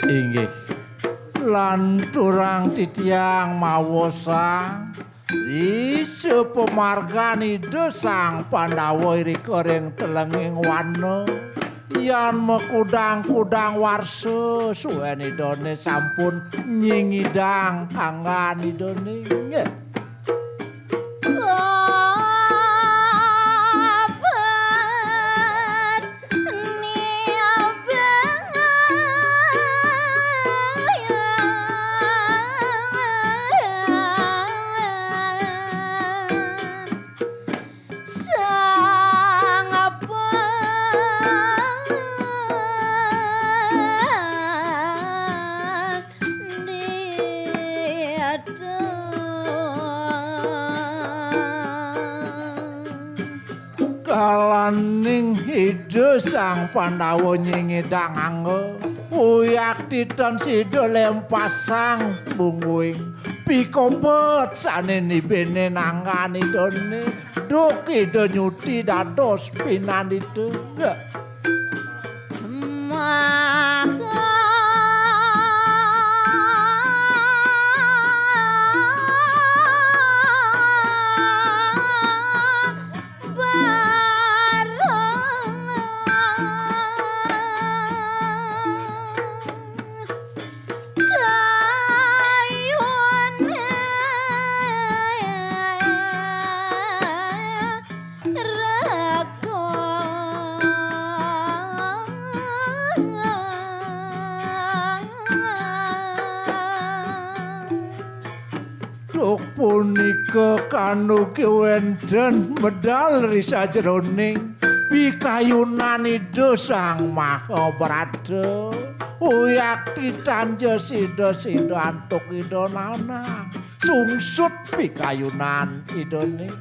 Inggih. Lan durang titiang mawosang isu pemargani desang Pandawa iri koreng telenging wana yan mekudang-kudang warsa suwen idone sampun nyingidang angan idone kalaning ide sang Pandawa nyingidang anggo uyak titon sido lempasang bungguing pikompet saneni bene nangani done duk ide nyuti dados pinan ide punika kanuki wenden medal risa jroning pikayunan ida sang Mahabrata uyak ditanja sida-sida antuk ida nanang sungsut pikayunan idane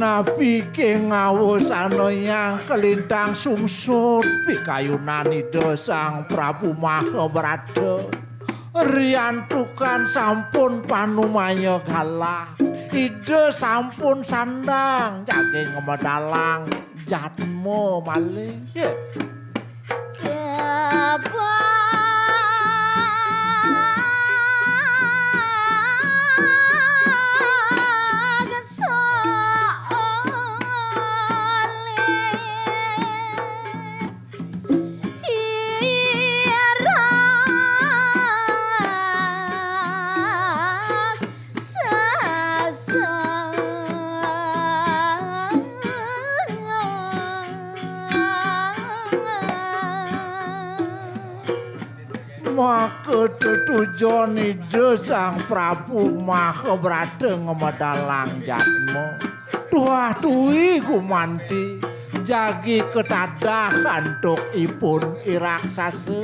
nabi ke ngawusana yang kelintang sungsut pikayunan ida sang Prabu Mahabrata riyantukan sampun panumaya galah ida sampun sandang saking medalang jatmo malih maka tujuan ida sang Prabu Mahabrata ngemedalang jatmo tuah tuwi gumanti jagi ketadah antuk ipun iraksasa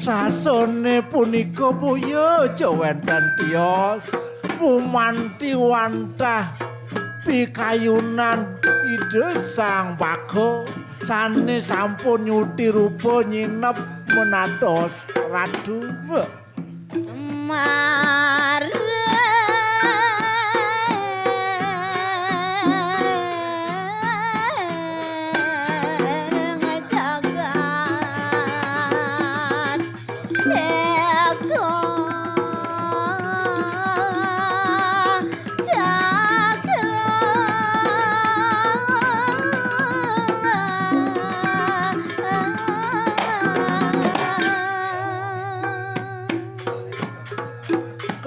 raksasane punika buya jawenten tiyos pumanti wantah pikayunan ida sang Bagha sane sampun nyuti rupa nyinep menados radu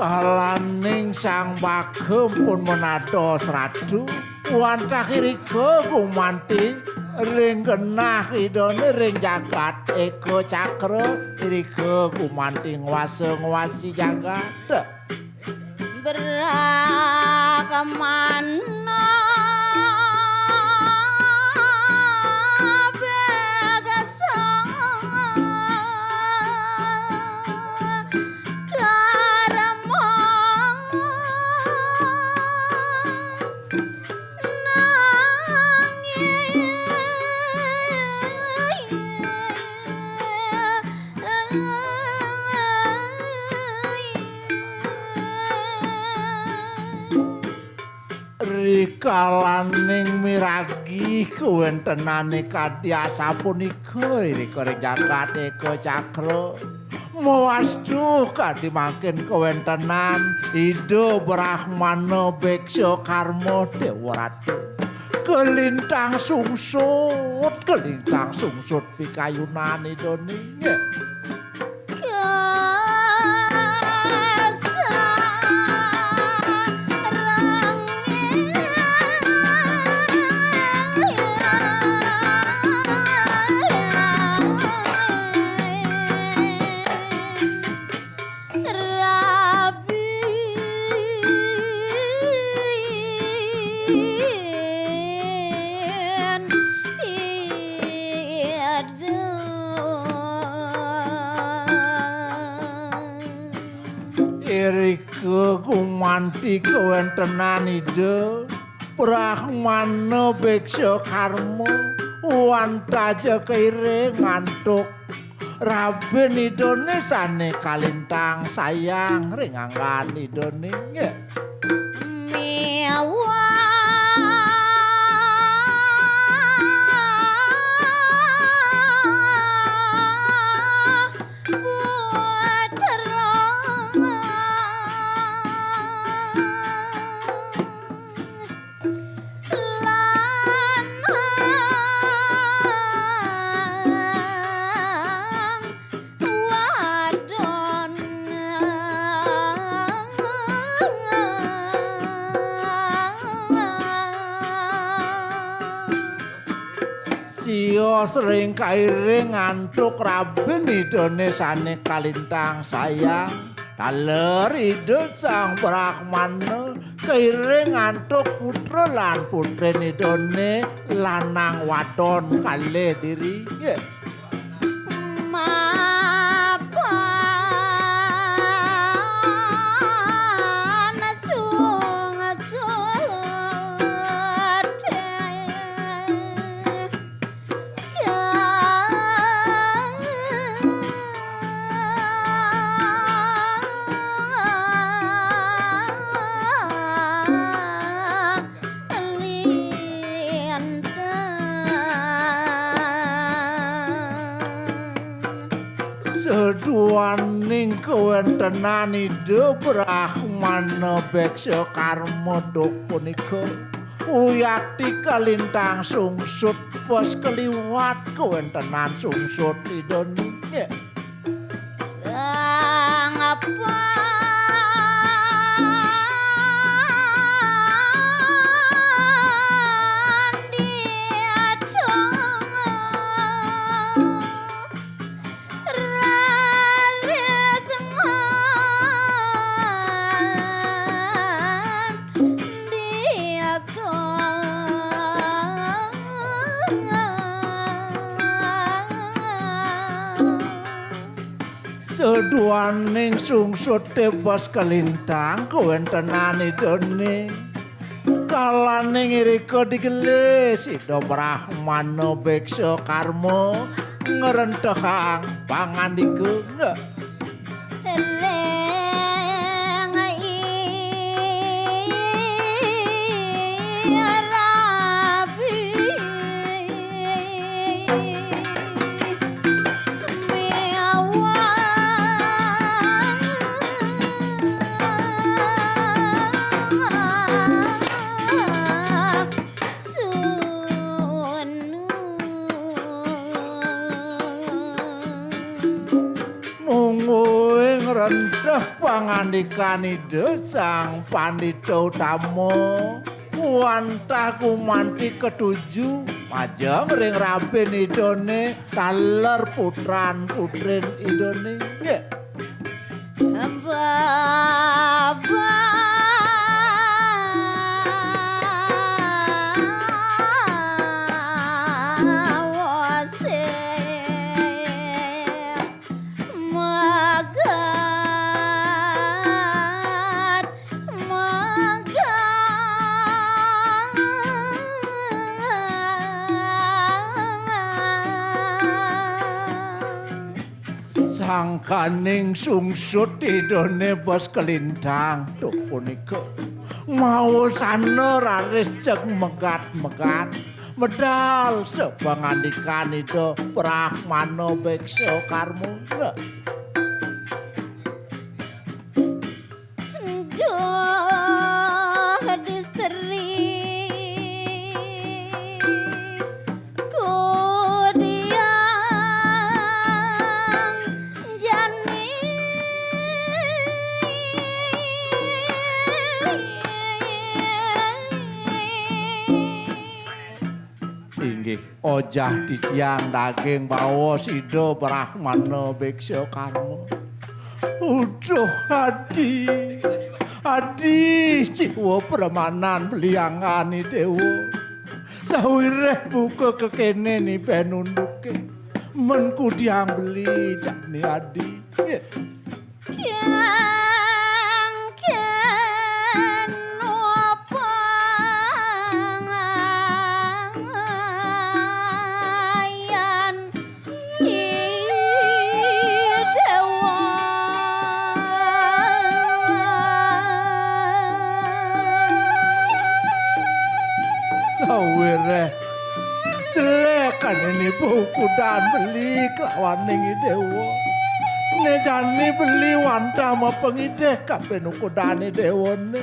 Kalaning sang bagem pun menados radu wantah irika gumanti ring genah idone ring jagat eko cakra irika gumanti ngwasi jagat Bragamana Rikalaning miragi kuwentenane kadyasa punika irika ring jagat eka cakra mawastu kadimaken kuwentenan Ida Brahmana Beksa Karma Dewa Ratu kelintang sungsut pikayunan idone Irika gumanti kawentenan Ida Brahmana Beksa Karma wantaja kairing ngantuk Raben idone sane kalintang sayang ring angkan idone Miawa Sia sering kairing ngantuk Raben idone sane kalintang sayang taler Ida Sang Brahmana kairing ngantuk putra lan putrin idone lanang wadon kalih diri Seduaning kawentenan Ida Brahmana Beksa Karma duk punika uyakti kalintang sungsut bos keliwat kawentenan sungsut idone sang apa Seduaning sungsut tebas kelintang kawentenan idone kalaning irika digelis Ida Brahmana Beksa Karma ngrentehang pangandika rendah pangandikane sang pandita utama wantah kumanti ketujuh majeng ring raben idone taler putran putrin idone sangkaning sungsut idone bos kelintang tuh punika mau sana raris cek megat-megat medal sepangandikan itu Brahmana Beksa Karmo ojah di tiang daging bawa sido Brahmana Beksa Karmo uduh adi jiwa permanan beliangani dewa sawireh buka kekene ni penunduke menku diang beli jani adi celekan ini buku dan beli kelawaning dewa nejani beli wanta ma pengideh kabeh nukodane dewane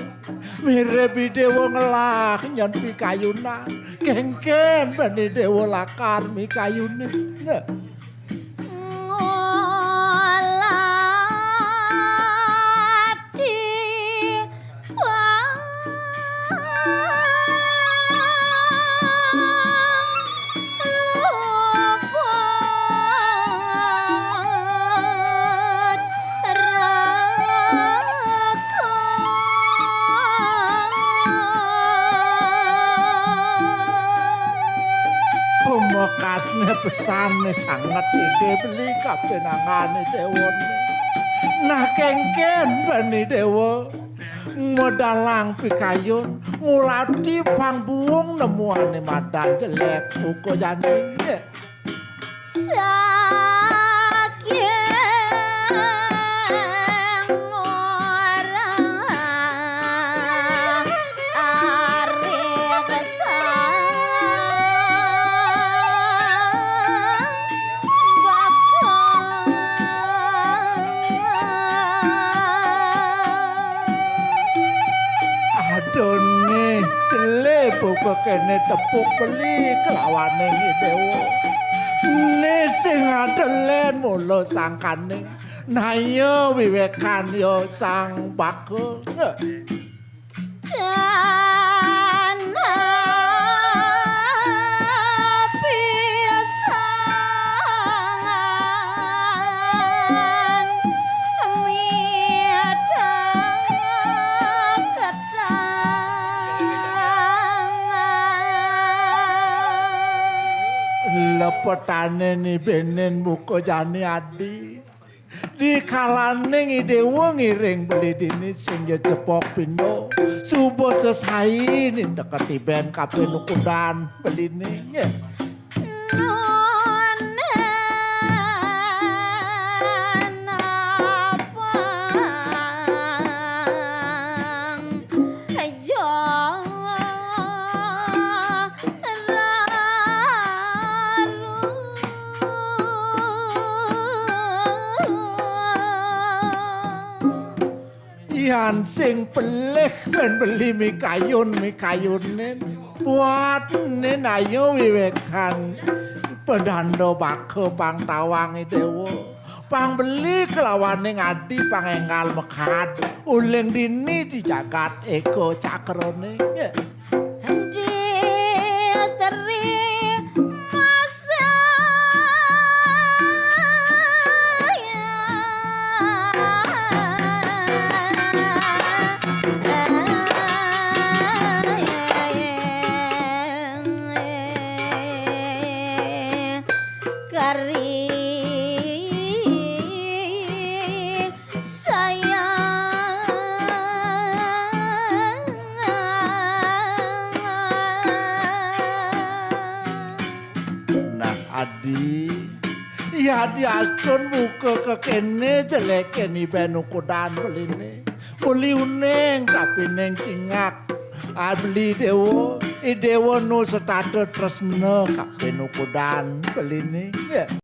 mirip dewa ngelah nyan pikayuna kengken bani dewa lakar mikayune kasne pesane sangat ide beli kapenangane dewone nah kengken bani dewa modalang pikayun ngulati pangbuung nemuane madan jelek uko jane buka kene tepuk beli kelawaning dewa ne sing adelen mulo sangkane nayo wiwekan yo sang bako lepetane ni benen muka jani adi di kalaning dewa ngiring beli dini sing ya cepok pindo subuh sesai ni dekati ben kabeh nukudan beli ni Yan sing pelih ben beli mikayun buat ayo wiwekan pedando bako bang tawangi dewa pang beli kelawane ngadi pangenggal mekad uling dini di jagat eko cakrone Di asteri masa Kari sayang nah adi ya di astun muka kekene jelek ni benu kudan beline uli uneng kapineng cingak beli dewo no setado tresno kapenu kudan beline